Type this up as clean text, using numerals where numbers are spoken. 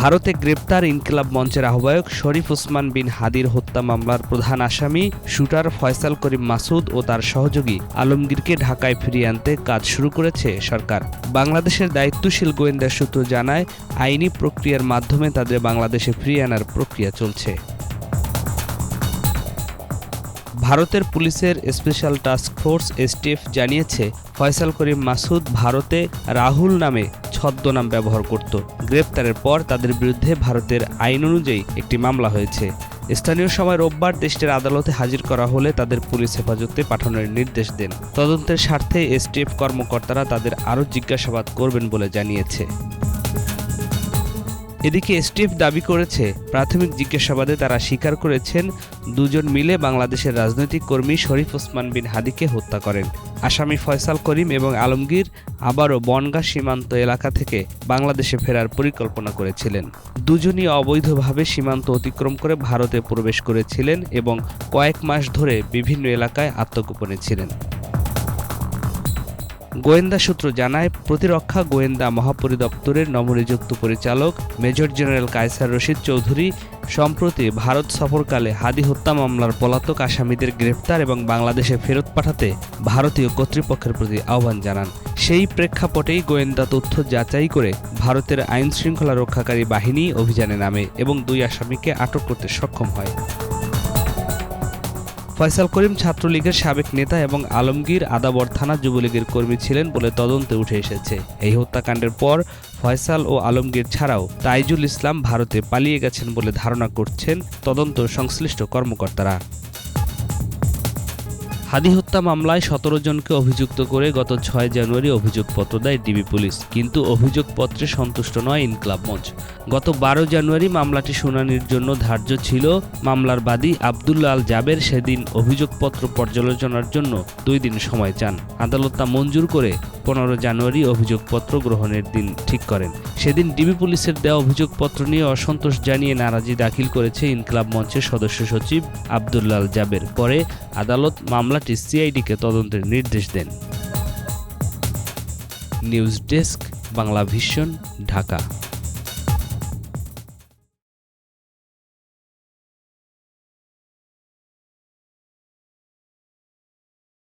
ভারতে গ্রেপ্তার ইনকিলাব মঞ্চের আহ্বায়ক শরীফ ওসমান বিন হাদির হত্যা মামলার প্রধান আসামি শুটার ফয়সাল করিম মাসুদ ও তার সহযোগী আলমগীরকে ঢাকায় ফিরিয়ে আনতে কাজ শুরু করেছে সরকার। বাংলাদেশের দায়িত্বশীল গোয়েন্দা সূত্র জানায়, আইনি প্রক্রিয়ার মাধ্যমে তাদের বাংলাদেশে ফিরিয়ে আনার প্রক্রিয়া চলছে। ভারতের পুলিশের স্পেশাল টাস্ক ফোর্স এসটিএফ জানিয়েছে, ফয়সাল করিম মাসুদ ভারতে রাহুল নামে ছদ্মনাম ব্যবহার করত। গ্রেপ্তারের পর তাদের বিরুদ্ধে ভারতের আইন অনুযায়ী একটি মামলা হয়েছে। স্থানীয় সময় রোববার দেশটির আদালতে হাজির করা হলে তাদের পুলিশ হেফাজতে পাঠানোর নির্দেশ দেন। তদন্তের স্বার্থে এসটিএফ কর্মকর্তারা তাদের আরও জিজ্ঞাসাবাদ করবেন বলে জানিয়েছে। এদিকে এসটিএফ দাবি করেছে, প্রাথমিক জিজ্ঞাসাবাদে তারা স্বীকার করেছেন দুজন মিলে বাংলাদেশের রাজনৈতিক কর্মী শরীফ ওসমান বিন হাদিকে হত্যা করেন। আসামি ফয়সাল করিম এবং আলমগীর আবারও বনগাঁ সীমান্ত এলাকা থেকে বাংলাদেশে ফেরার পরিকল্পনা করেছিলেন। দুজনই অবৈধভাবে সীমান্ত অতিক্রম করে ভারতে প্রবেশ করেছিলেন এবং কয়েক মাস ধরে বিভিন্ন এলাকায় আত্মগোপনে ছিলেন। গোয়েন্দা সূত্র জানায়, প্রতিরক্ষা গোয়েন্দা মহাপরিদপ্তরের নবনিযুক্ত পরিচালক মেজর জেনারেল কায়সার রশিদ চৌধুরী সম্প্রতি ভারত সফরকালে হাদি হত্যা মামলার পলাতক আসামিদের গ্রেফতার এবং বাংলাদেশে ফেরত পাঠাতে ভারতীয় কর্তৃপক্ষের প্রতি আহ্বান জানান। সেই প্রেক্ষাপটেই গোয়েন্দা তথ্য যাচাই করে ভারতের আইনশৃঙ্খলা রক্ষাকারী বাহিনী অভিযানে নামে এবং দুই আসামিকে আটক করতে সক্ষম হয়। ফয়সাল করিম ছাত্রলীগের সাবেক নেতা এবং আলমগীর আদাবর থানা যুবলীগের কর্মী ছিলেন বলে তদন্তে উঠে এসেছে। এই হত্যাকাণ্ডের পর ফয়সাল ও আলমগীর ছাড়াও তাইজুল ইসলাম ভারতে পালিয়ে গেছেন বলে ধারণা করছেন তদন্ত সংশ্লিষ্ট কর্মকর্তারা। হাদি হত্যা মামলায় ১৭ জনকে অভিযুক্ত করে গত ৬ জানুয়ারি অভিযোগপত্র দেয় ডিবি পুলিশ, কিন্তু অভিযোগপত্রে সন্তুষ্ট নয় ইনকিলাব মঞ্চ। গত ১২ জানুয়ারি মামলাটি শুনানির জন্য ধার্য ছিল। মামলার বাদী আব্দুল্লাহ আল জাবের সেদিন অভিযোগপত্র পর্যালোচনার জন্য ২ দিন সময় চান। আদালত তা মঞ্জুর করে ১৫ জানুয়ারি অভিযোগপত্র গ্রহণের দিন ঠিক করেন। সেদিন ডিবি পুলিশের দেওয়া অভিযোগপত্র নিয়ে অসন্তোষ জানিয়ে নারাজি দাখিল করেছে ইনকিলাব মঞ্চের সদস্য সচিব আব্দুল্লাহ আল জাবের। পরে আদালত মামলাটি সিআইডিকে তদন্তের নির্দেশ দেন। News desk, Bangla Vision, Dhaka.